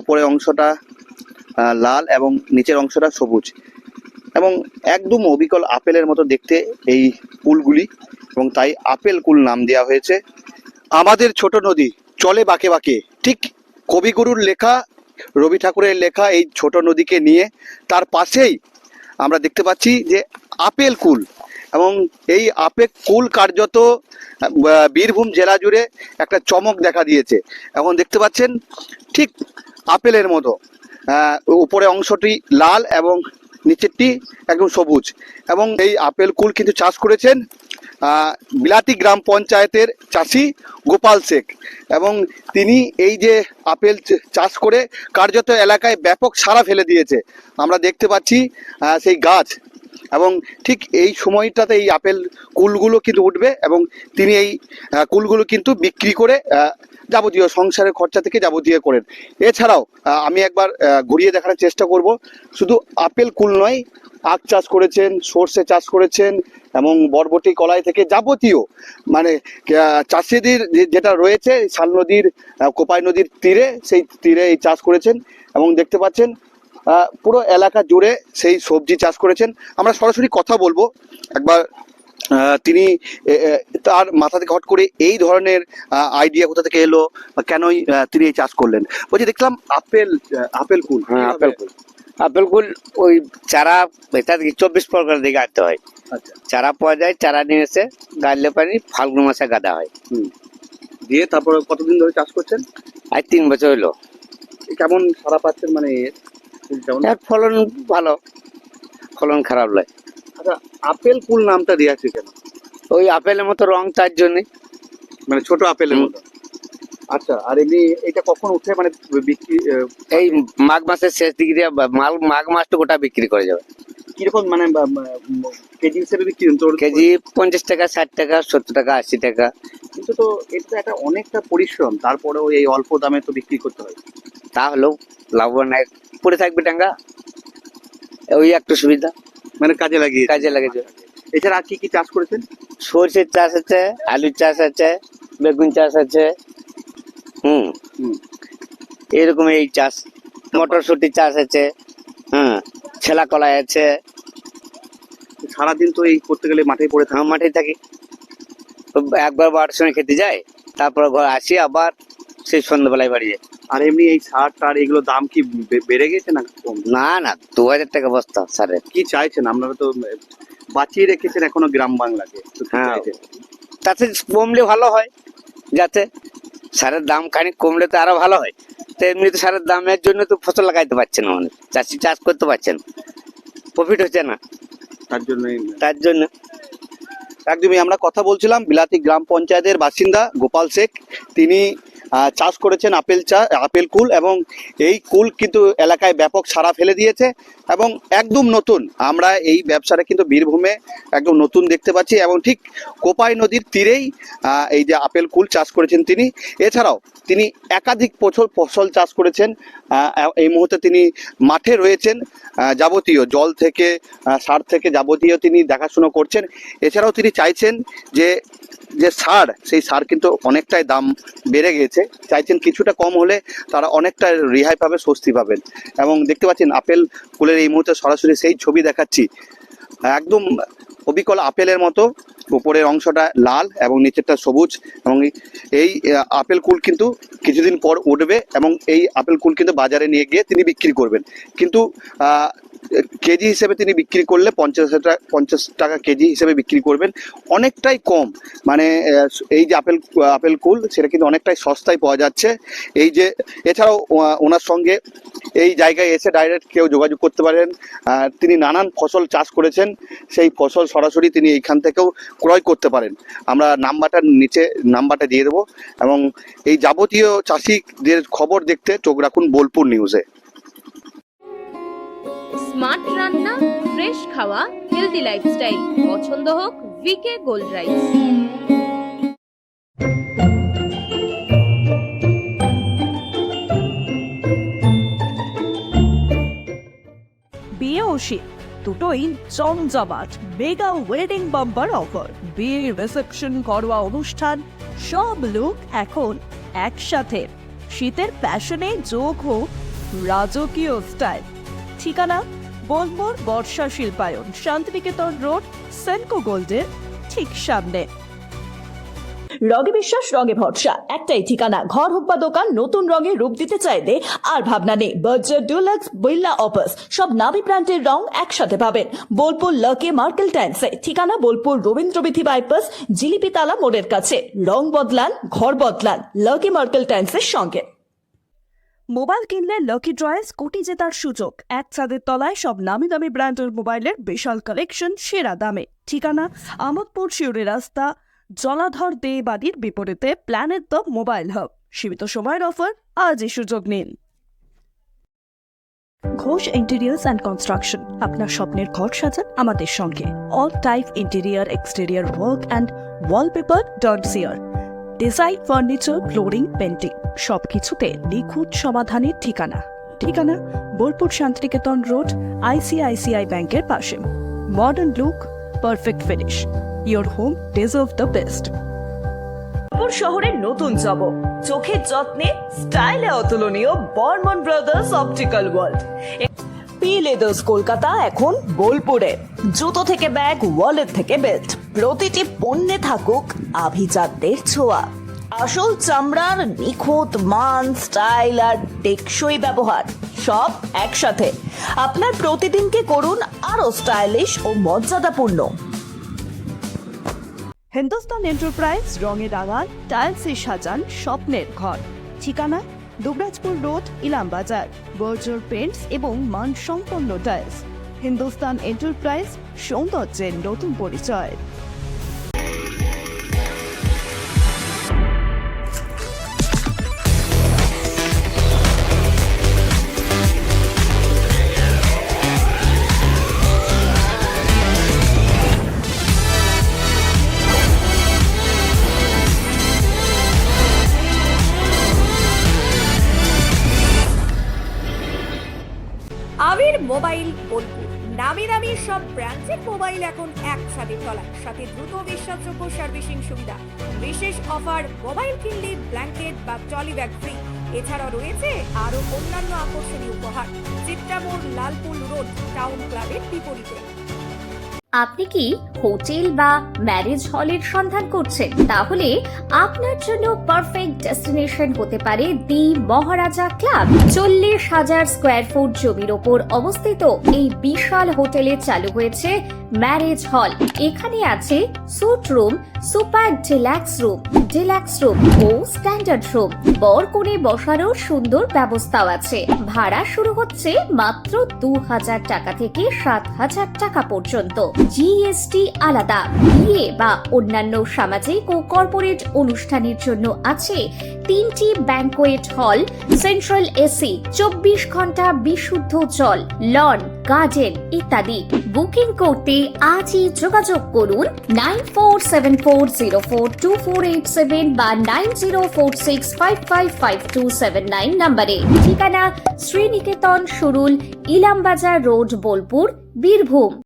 উপরের অংশটা লাল এবং নিচের অংশটা সবুজ, এবং একদম অবিকল আপেলের মতো দেখতে এই কুলগুলি, এবং তাই আপেল কুল নাম দেওয়া হয়েছে। আমাদের ছোট নদী চলে বাঁকে বাঁকে, ঠিক কবিগুরুর লেখা, রবি ঠাকুরের লেখা এই ছোট নদীকে নিয়ে তার পাশেই আমরা দেখতে পাচ্ছি যে আপেল কুল, এবং এই আপেল কুল কার্যত বীরভূম জেলা জুড়ে একটা চমক দেখা দিয়েছে। এখন দেখতে পাচ্ছেন ঠিক আপেলের মতো, উপরে অংশটি লাল এবং নিচেরটি একদম সবুজ, এবং এই আপেল কুল কিন্তু চাষ করেছেন বিলাতি গ্রাম পঞ্চায়েতের চাষি গোপাল শেখ, এবং তিনি এই যে আপেল চাষ করে কার্যত এলাকায় ব্যাপক সাড়া ফেলে দিয়েছে। আমরা দেখতে পাচ্ছি সেই গাছ, এবং ঠিক এই সময়টাতে এই আপেল কুলগুলো কিন্তু উঠবে, এবং তিনি এই কুলগুলো কিন্তু বিক্রি করে যাবতীয় সংসারের খরচা থেকে যাবতীয় করেন। এছাড়াও আমি একবার ঘুরিয়ে দেখার চেষ্টা করব, শুধু আপেল কুল নয়, আখ চাষ করেছেন, সর্ষে চাষ করেছেন, এবং বরবটি কলাই থেকে যাবতীয় মানে চাষিদের যেটা রয়েছে শাল নদীর, কোপাই নদীর তীরে, সেই তীরে এই চাষ করেছেন, এবং দেখতে পাচ্ছেন পুরো এলাকা জুড়ে সেই সবজি চাষ করেছেন। আমরা সরাসরি কথা বলবো একবার, তিনি তার মাথা থেকে হট করে এই ধরনের আইডিয়া কোথা থেকে এলো, কেনই তিনি এই চাষ করলেন। বলছি দেখলাম আপেল কুল। হ্যাঁ, আপেল কুল ওই চারা এটা 24 পরগনা দিকে আনতে হয়। আচ্ছা, চারা পাওয়া যায়, চারা নিয়ে এসে গাড়লে পানি ফাল্গুন মাসে গাদা হয়। দিয়ে তারপরে কতদিন ধরে চাষ করছেন? আজ 3 বছর হলো। কেমন সারা পাচ্ছেন, মানে কেমন? ফলন ভালো, ফলন খারাপ নয়। আচ্ছা, আপেল কুল নামটা দেওয়া আছে কেন? ওই আপেলের মতো রং, তার জন্য, মানে ছোট আপেলের মতো। আচ্ছা, আর এমনি এটা কখন উঠে মানে বিক্রি? এই মাঘ মাসের শেষ দিকে দিয়ে মাঘ মাসটা গোটা বিক্রি করে যাবে। কিরকম মানে কেজি হিসেবে বিক্রি? কেজি 50 টাকা, 60 টাকা, 70 টাকা, 80 টাকা। কিন্তু তো এটা একটা অনেকটা পরিশ্রম, তারপরেও এই অল্প দামে তো বিক্রি করতে হয়। তাহলেও লাভবান পড়ে থাকবে টাঙ্গা, ওই একটু সুবিধা, মানে কাজে লাগিয়েছে। এছাড়া আর কি কি চাষ করেছেন? সরষের চাষ আছে, আলুর চাষ আছে, বেগুন চাষ আছে, এরকম এই চাষ, মটরশুটির চাষ আছে, ছেলা কলাই আছে। সারাদিন তো এই করতে গেলে মাঠে পড়ে থাকা। মাঠে থাকি, একবার 12টার সময় খেতে যাই, তারপর ঘর আসি, আবার সেই সন্ধ্যাবেলায় বাড়ি যাই। আর এমনি এই সার টার এগুলো দাম কি বেড়ে গেছে না কম? না 2000 টাকা বস্তা সারের। কি চাইছেন আপনারা? তো বাঁচিয়ে রেখেছেন এখনো গ্রাম বাংলাকে, হ্যাঁ, তাতে কমলে ভালো হয়, যাতে সারের দাম খানিক কমলে তো আরো ভালো হয়। তো এমনিতে সারের দামের জন্য তো ফসল লাগাইতে পারছে না, অনেক চাষি চাষ করতে পারছেন, প্রফিট হচ্ছে না, তার জন্য। একদমই আমরা কথা বলছিলাম বিলাতি গ্রাম পঞ্চায়েতের বাসিন্দা গোপাল শেখ, তিনি চাষ করেছেন আপেল কুল, এবং এই কুল কিন্তু এলাকায় ব্যাপক সাড়া ফেলে দিয়েছে, এবং একদম নতুন, আমরা এই ব্যবসাটা কিন্তু বীরভূমে একদম নতুন দেখতে পাচ্ছি, এবং ঠিক কোপাই নদীর তীরেই এই যে আপেল কুল চাষ করেছেন তিনি। এছাড়াও তিনি একাধিক ফসল চাষ করেছেন। এই মুহূর্তে তিনি মাঠে রয়েছেন, যাবতীয় জল থেকে সার থেকে যাবতীয় তিনি দেখাশোনা করছেন। এছাড়াও তিনি চাইছেন যে সার, সেই সার কিন্তু অনেকটাই দাম বেড়ে গেছে, চাইছেন কিছুটা কম হলে তারা অনেকটা রেহাই পাবে, স্বস্তি পাবেন। এবং দেখতে পাচ্ছেন আপেল কুলের এই মুহূর্তে সরাসরি সেই ছবি দেখাচ্ছি, একদম অবিকল আপেলের মতো, উপরের অংশটা লাল এবং নিচেরটা সবুজ, এবং এই আপেল কুল কিন্তু কিছুদিন পর উঠবে, এবং এই আপেল কুল কিন্তু বাজারে নিয়ে গিয়ে তিনি বিক্রি করবেন। কিন্তু কেজি হিসেবে তিনি বিক্রি করলে 50 টাকা কেজি হিসেবে বিক্রি করবেন, অনেকটাই কম। মানে এই যে আপেল কুল সেটা কিন্তু অনেকটাই সস্তায় পাওয়া যাচ্ছে। এই যে এছাড়াও ওনার সঙ্গে এই জায়গায় এসে ডাইরেক্ট কেউ যোগাযোগ করতে পারেন। তিনি নানান ফসল চাষ করেছেন, সেই ফসল সরাসরি তিনি এইখান থেকেও ক্রয় করতে পারেন। আমরা নিচে নাম্বারটা দিয়ে দেবো, এবং এই যাবতীয় চাষিদের খবর দেখতে চোখ রাখুন বোলপুর নিউজে। স্মার্ট রান্না, ফ্রেশ খাওয়া, হেলদি লাইফস্টাইল, পছন্দ হোক ভিকে গোল্ড রাইস। বিয়ে ও শীত দুটোই জমজমাট মেগা ওয়েডিং বাম্পার অফার। বিয়ে, রিসেপশন, ঘরোয়া অনুষ্ঠান, সব লুক এখন একসাথে। শীতের প্যাশনে যোগ হোক রাজকীয় স্টাইল। ঠিকানা বোলপুর বর্ষা শিল্পায়ন, শান্তিনিকেতন রোড, সেনকো গোল্ডের ঠিক সামনে। রঙে বিশ্বাস, রঙে ভরসা, একটাই ঠিকানা। ঘর হোক বা দোকান, নতুন রঙে রূপ দিতে চাইলে আর ভাবনা নেই। বার্জার, ডুলাক্স, বিল্লা, অপাস সব নামি ব্র্যান্ডের রং একসাথে পাবেন বোলপুর লাকি মার্কেল টাইলসে। ঠিকানা বোলপুর রবীন্দ্রবিথি বাইপাস, জিলিপিতালা মোড়ের কাছে। রং বদলান, ঘর বদলান লাকি মার্কেল টাইলসের সঙ্গে। মোবাইল কিনলে লাকি ড্রয়ে কোটি জেতার সুযোগ। এক ছাদের তলায় সব নামি দামি ব্র্যান্ডের মোবাইলের বিশাল কালেকশন সেরা দামে। ঠিকানা আমোদপুর শিউরি রাস্তা, জলাধর দে বাড়ির বিপরীতে প্ল্যানেট দ্য মোবাইল হাব। সীমিত সময়ের অফার, আজই সুযোগ নিন। ঘোষ ইন্টেরিয়ার্স অ্যান্ড কনস্ট্রাকশন, আপনার স্বপ্নের ঘর সাজান আমাদের সঙ্গে। All type interior, exterior work and wallpaper dot CR. Design, furniture, flooring, painting সবকিছুতে নিখুঁত সমাধানের ঠিকানা। ঠিকানা বোলপুর শান্তিনিকেতন রোড, আইসিআইসিআই ব্যাংকের পাশে। Modern look, perfect finish, your home deserve the best. শহরের নতুন জব, চোখের যত্নে স্টাইলে অতুলনীয় Barman brothers optical world. P leathers Kolkata এখন বোলপুরে। জুতো থেকে ব্যাগ, ওয়ালেট থেকে বেল্ট, প্রতিটি পণ্যে থাকুক আভিজাতদের ছোঁয়া। আসল চামড়ার নিখুঁত মান, স্টাইল আর টেকসই ব্যবহার সব একসাথে। আপনার প্রতিদিনকে করুন আরো স্টাইলিশ ও মর্যাদাপূর্ণ। হিন্দুস্তান এন্টারপ্রাইজ, রঙে রাঙান, টাইলসে সাজান স্বপ্নের ঘর। ঠিকানা দুবরাজপুর রোড, ইলামবাজার। বর্জর পেন্টস এবং মানসম্পন্ন টাইলস। হিন্দুস্তান এন্টারপ্রাইজ, সৌন্দর্যের নতুন পরিচয়। আবির মোবাইল বোলপুর, নামি দামি সব ব্র্যান্ডের মোবাইল এখন এক ছাদের তলায়, সাথে দ্রুত বিশ্বাসযোগ্য সার্ভিসিং সুবিধা। বিশেষ অফার, মোবাইল কিনলে ব্ল্যাঙ্কেট বা ট্রলি ব্যাগ ফ্রি। এছাড়াও রয়েছে আরো অন্যান্য আকর্ষণীয় উপহার। চিত্রামোড়, লালপুর রোড, টাউন ক্লাবের বিপরীতে। আপনি কি হোটেল বা ম্যারেজ হলের সন্ধান করছেন? তাহলে আপনার জন্য পারফেক্ট ডেস্টিনেশন হতে পারে দি মহারাজা ক্লাব। 40,000 স্কোয়ার ফুট জমির ওপর অবস্থিত এই বিশাল হোটেলে চালু হয়েছে ম্যারেজ হল। এখানে আছে suite room, super deluxe room ও স্ট্যান্ডার্ড রুম। বর কনে বসারও সুন্দর ব্যবস্থাও আছে। ভাড়া শুরু হচ্ছে মাত্র 2,000 টাকা থেকে 7,000 টাকা পর্যন্ত। জিএসটি আলাদা। বিয়ে বা অন্যান্য সামাজিক ও কর্পোরেট অনুষ্ঠানের জন্য আছে 3টি ব্যাংকোয়েট হল, সেন্ট্রাল এসি, 24 ঘন্টা বিশুদ্ধ জল, লন, গার্ডেন ইত্যাদি। বুকিং করতে আজই যোগাযোগ করুন 9474042487 বা 9046555279 নম্বরে। ঠিকানা শ্রীনিকেতন সুরুল, ইলামবাজার রোড, বোলপুর, বীরভূম।